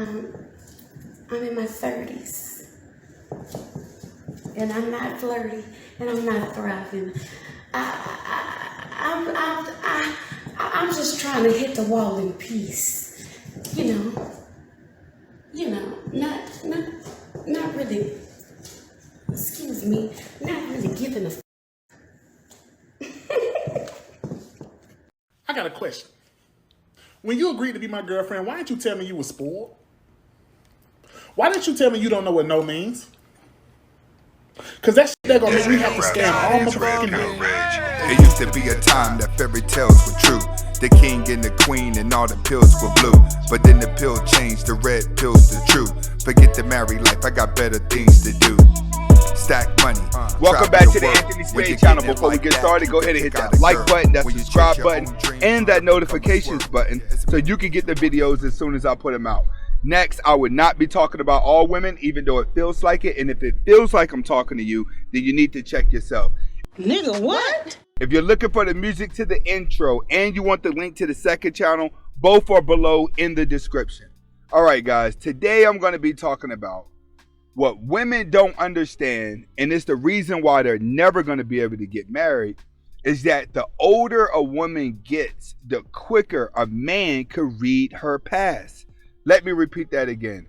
Um, I'm in my 30s, and I'm not flirty, and I'm not thriving. I'm just trying to hit the wall in peace. Not really. Excuse me, not really giving a. I got a question. When you agreed to be my girlfriend, why didn't you tell me you were spoiled? Why didn't you tell me you don't know what no means? Cause that shit that gonna make me have to scam all my fucking days. It used to be a time that fairy tales were true. The king and the queen and all the pills were blue. But then the pill changed, the red pill's the truth. Forget the married life, I got better things to do. Stack money. Welcome back to the Anthony Spade channel. Before we get started, go ahead and hit that like button, that subscribe button, and that notifications button so you can get the videos as soon as I put them out. Next, I would not be talking about all women, even though it feels like it. And if it feels like I'm talking to you, then you need to check yourself. Nigga, what? If you're looking for the music to the intro and you want the link to the second channel, both are below in the description. All right, guys, today I'm going to be talking about what women don't understand, and it's the reason why they're never going to be able to get married, is that the older a woman gets, the quicker a man could read her past. Let me repeat that again.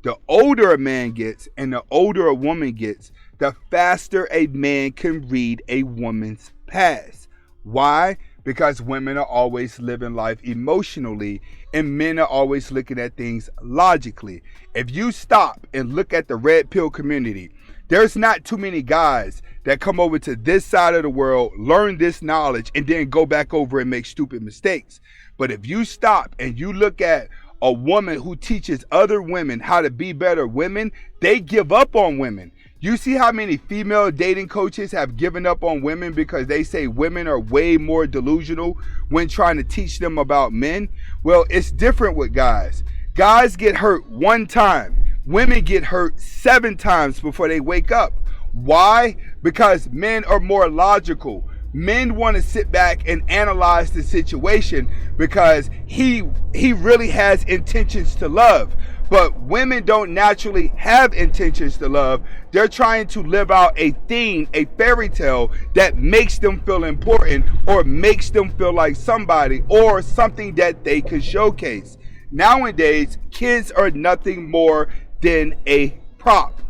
The older a man gets and the older a woman gets, the faster a man can read a woman's past. Why? Because women are always living life emotionally and men are always looking at things logically. If you stop and look at the red pill community, there's not too many guys that come over to this side of the world, learn this knowledge, and then go back over and make stupid mistakes. But if you stop and you look at a woman who teaches other women how to be better women, they give up on women. You see how many female dating coaches have given up on women because they say women are way more delusional when trying to teach them about men? Well, it's different with guys. Guys get hurt one time. Women get hurt 7 times before they wake up. Why? Because men are more logical. Men want to sit back and analyze the situation because he really has intentions to love. But women don't naturally have intentions to love. They're trying to live out a theme, a fairy tale that makes them feel important or makes them feel like somebody or something that they can showcase. Nowadays, kids are nothing more than a prop.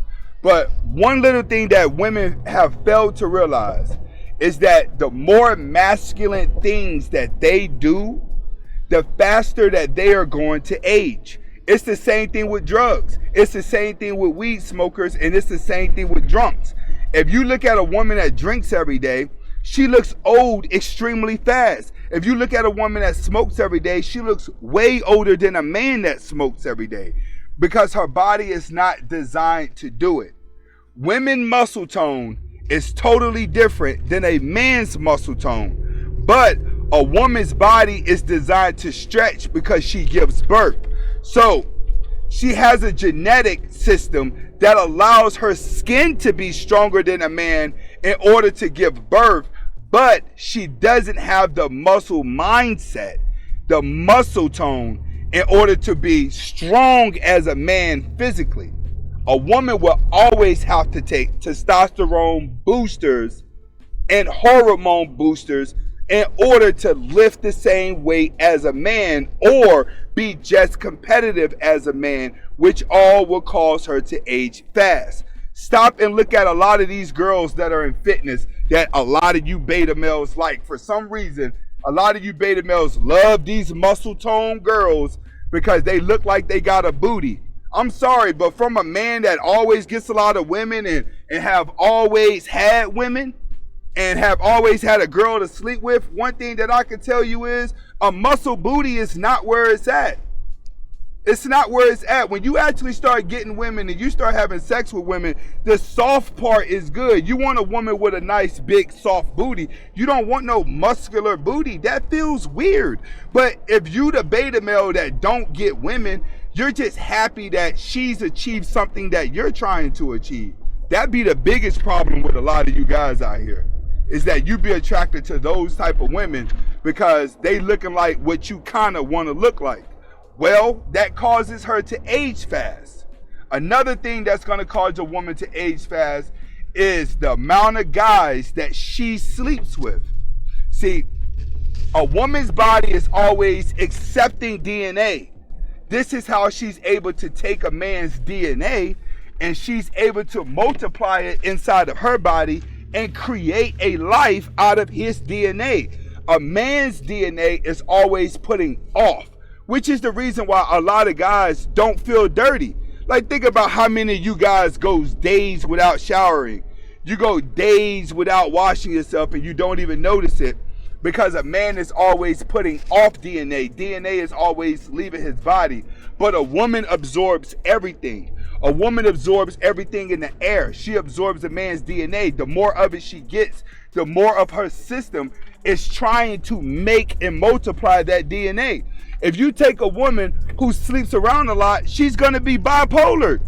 But one little thing that women have failed to realize is that the more masculine things that they do, the faster that they are going to age. It's the same thing with drugs. It's the same thing with weed smokers, and it's the same thing with drunks. If you look at a woman that drinks every day, she looks old extremely fast. If you look at a woman that smokes every day, she looks way older than a man that smokes every day because her body is not designed to do it. Women muscle tone is totally different than a man's muscle tone. But a woman's body is designed to stretch because she gives birth. So she has a genetic system that allows her skin to be stronger than a man in order to give birth, but she doesn't have the muscle mindset, the muscle tone in order to be strong as a man physically. A woman will always have to take testosterone boosters and hormone boosters in order to lift the same weight as a man or be just competitive as a man, which all will cause her to age fast. Stop and look at a lot of these girls that are in fitness that a lot of you beta males like. For some reason, a lot of you beta males love these muscle tone girls because they look like they got a booty. I'm sorry, but from a man that always gets a lot of women and have always had women and have always had a girl to sleep with, one thing that I can tell you is a muscle booty is not where it's at. It's not where it's at. When you actually start getting women and you start having sex with women, the soft part is good. You want a woman with a nice, big, soft booty. You don't want no muscular booty. That feels weird. But if you the beta male that don't get women, you're just happy that she's achieved something that you're trying to achieve. That'd be the biggest problem with a lot of you guys out here, is that you be attracted to those type of women because they looking like what you kind of want to look like. Well, that causes her to age fast. Another thing that's going to cause a woman to age fast is the amount of guys that she sleeps with. See, a woman's body is always accepting DNA. This is how she's able to take a man's DNA and she's able to multiply it inside of her body and create a life out of his DNA. A man's DNA is always putting off, which is the reason why a lot of guys don't feel dirty. Like, think about how many of you guys goes days without showering. You go days without washing yourself and you don't even notice it, because a man is always putting off DNA. DNA is always leaving his body. But a woman absorbs everything. A woman absorbs everything in the air. She absorbs a man's DNA. The more of it she gets, the more of her system is trying to make and multiply that DNA. If you take a woman who sleeps around a lot, she's going to be bipolar.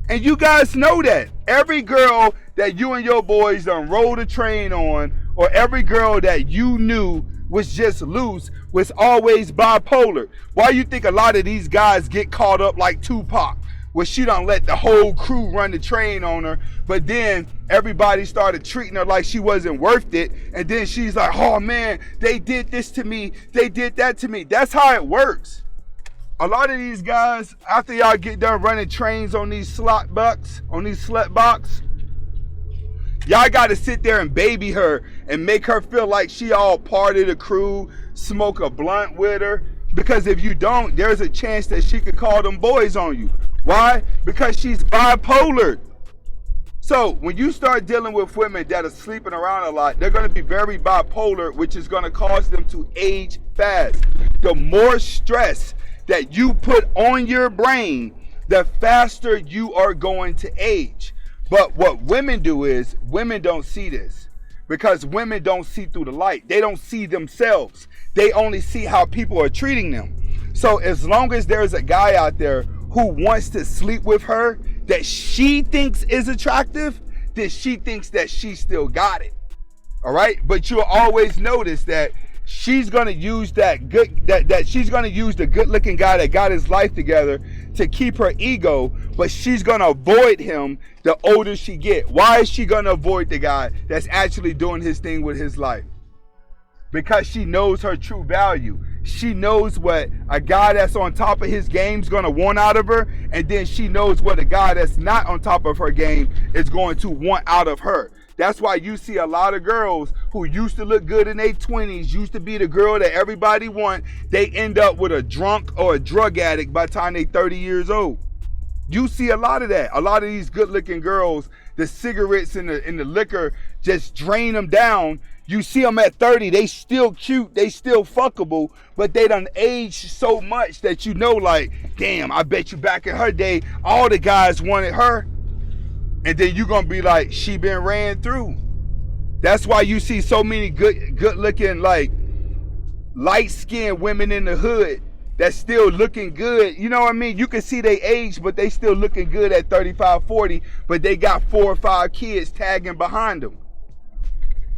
And you guys know that. Every girl that you and your boys done rode a train on, or every girl that you knew was just loose, was always bipolar. Why you think a lot of these guys get caught up like Tupac, where she done let the whole crew run the train on her, but then everybody started treating her like she wasn't worth it, and then she's like, oh man, they did this to me, they did that to me. That's how it works. A lot of these guys, after y'all get done running trains on these slut bucks, y'all got to sit there and baby her and make her feel like she all part of the crew, smoke a blunt with her. Because if you don't, there's a chance that she could call them boys on you. Why? Because she's bipolar. So when you start dealing with women that are sleeping around a lot, they're going to be very bipolar, which is going to cause them to age fast. The more stress that you put on your brain, the faster you are going to age. But what women do is, women don't see this, because women don't see through the light. They don't see themselves. They only see how people are treating them. So as long as there's a guy out there who wants to sleep with her that she thinks is attractive, then she thinks that she still got it. All right? But you'll always notice that she's gonna use she's gonna use the good-looking guy that got his life together to keep her ego, but she's gonna avoid him the older she get. Why is she gonna avoid the guy that's actually doing his thing with his life? Because she knows her true value. She knows what a guy that's on top of his game is gonna want out of her, and then she knows what a guy that's not on top of her game is going to want out of her. That's why you see a lot of girls who used to look good in their 20s, used to be the girl that everybody want, they end up with a drunk or a drug addict by the time they 30 years old. You see a lot of that. A lot of these good-looking girls, the cigarettes and the liquor just drain them down. You see them at 30, they still cute, they still fuckable, but they done aged so much that you know, like, damn, I bet you back in her day, all the guys wanted her. And then you're gonna be like, she been ran through. That's why you see so many good looking, like, light-skinned women in the hood that's still looking good. You know what I mean? You can see they age, but they still looking good at 35, 40, but they got 4 or 5 kids tagging behind them.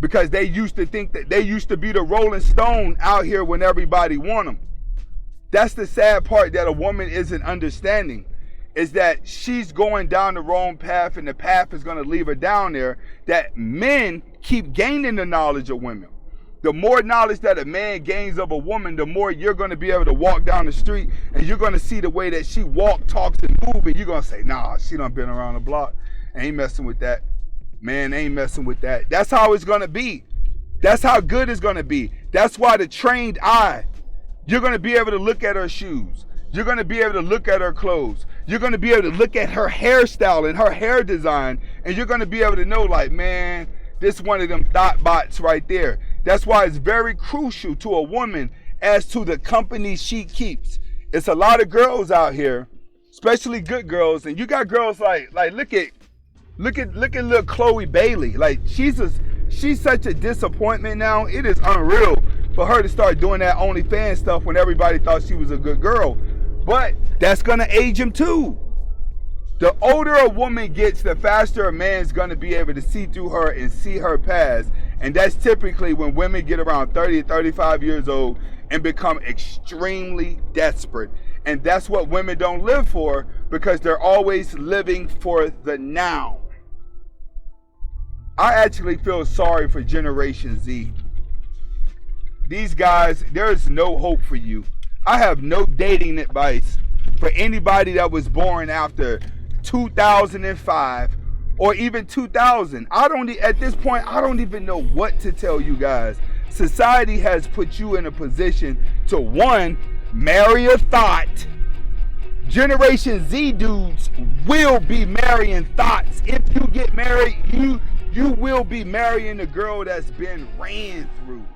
Because they used to think that they used to be the Rolling Stone out here when everybody want them. That's the sad part that a woman isn't understanding, is that she's going down the wrong path, and the path is going to leave her down there, that men keep gaining the knowledge of women. The more knowledge that a man gains of a woman, the more you're going to be able to walk down the street and you're going to see the way that she walk, talks, and move, and you're going to say, nah, she done been around the block. Ain't messing with that. Man, ain't messing with that. That's how it's going to be. That's how good it's going to be. That's why the trained eye, you're going to be able to look at her shoes. You're going to be able to look at her clothes. You're going to be able to look at her hairstyle and her hair design, and you're going to be able to know, like, man, this one of them thought bots right there. That's why it's very crucial to a woman as to the company she keeps. It's a lot of girls out here, especially good girls, and you got girls like look at little Chloe Bailey. Like, she's such a disappointment now. It is unreal for her to start doing that OnlyFans stuff when everybody thought she was a good girl. But that's gonna age him too. The older a woman gets, the faster a man's gonna be able to see through her and see her past. And that's typically when women get around 30 or 35 years old and become extremely desperate. And that's what women don't live for, because they're always living for the now. I actually feel sorry for Generation Z. These guys, there is no hope for you. I have no dating advice for anybody that was born after 2005 or even 2000. At this point, I don't even know what to tell you guys. Society has put you in a position to, one, marry a thought. Generation Z dudes will be marrying thoughts. If you get married, you will be marrying a girl that's been ran through.